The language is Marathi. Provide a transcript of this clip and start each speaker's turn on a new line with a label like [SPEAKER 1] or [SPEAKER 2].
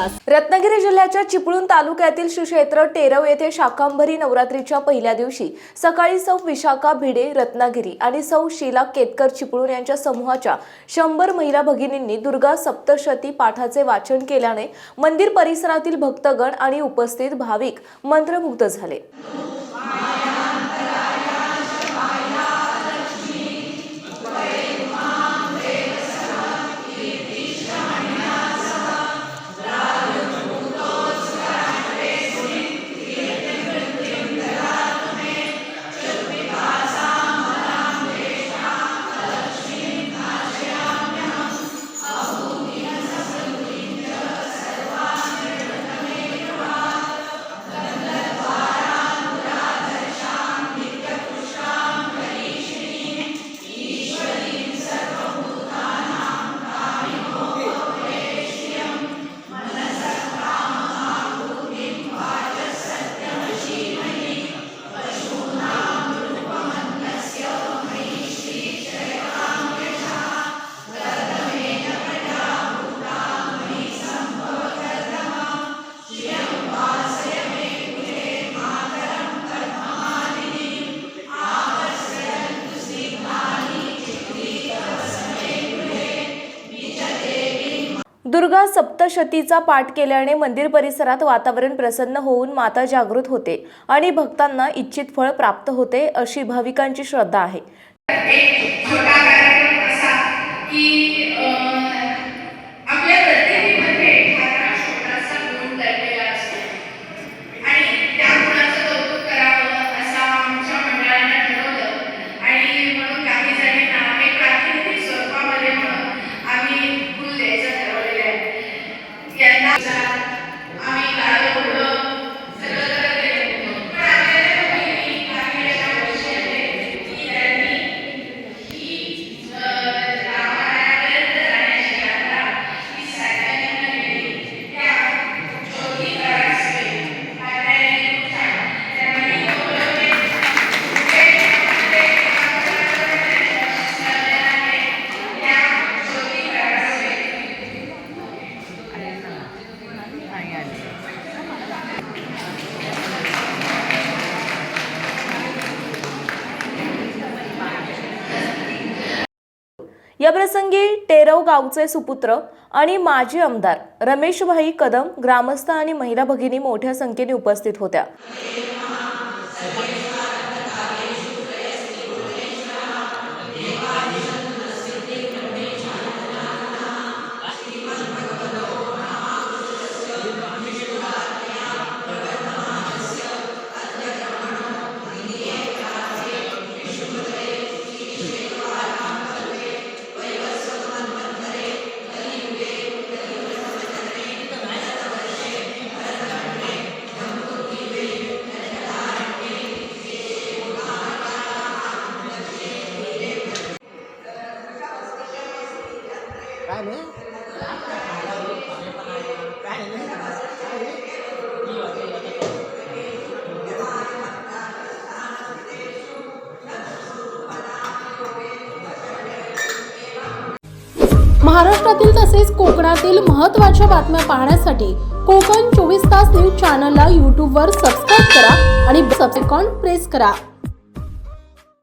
[SPEAKER 1] विकास।
[SPEAKER 2] रत्नागिरी जिल्ह्याच्या चिपळूण तालुक्यातील श्री क्षेत्र टेरव येथे शाकंभरी नवरात्रीच्या पहिल्या दिवशी सकाळी सौ विशाखा भिडे रत्नागिरी आणि सौ शीला केतकर चिपळूण यांच्या समूहाच्या 100 महिला भगिनींनी दुर्गा सप्तशती पाठाचे वाचन केल्याने मंदिर परिसरातील भक्तगण आणि उपस्थित भाविक मंत्रमुग्ध झाले। दुर्गा सप्तशतीचा पाठ केल्याने मंदिर परिसरात वातावरण प्रसन्न होऊन माता जागृत होते आणि भक्तांना इच्छित फळ प्राप्त होते अशी भाविकांची श्रद्धा आहे।
[SPEAKER 3] एक छोटा कार्यक्रम असा की आपल्या प्रत्येकीमध्ये एखादा छोटासा गुण दडलेला असतो आणि त्या गुणाचं कौतुक करावं असं आमच्या मंडळाने ठरवलं आणि म्हणून काही जणींना एक प्रातिनिधिक स्वरूपामध्ये म्हणून आम्ही फुल द्यायचं ठरवलेलं आहे। यंदा आम्ही गाडो फुलं सगळं करत गेलो, पण आपल्याला पहिली काही अशा गोष्टी आहेत की त्यांनी रामायणापर्यंत जाण्याची यात्रा ही सायकलीनं गेली। त्या ज्योती करासवे आपल्याला खूप छान त्यांनी बोलवले त्या ज्योती करासवे
[SPEAKER 2] या प्रसंगी टेरव गावचे सुपुत्र आणि माजी आमदार रमेशभाई कदम, ग्रामस्थ आणि महिला भगिनी मोठ्या संख्येने उपस्थित होत्या।
[SPEAKER 1] महाराष्ट्रातील तसेच कोकणातील महत्त्वाच्या बातम्या पाहण्यासाठी कोकण 24 तास न्यूज चॅनलला YouTube वर सबस्क्राइब करा आणि बेल आयकॉन प्रेस करा।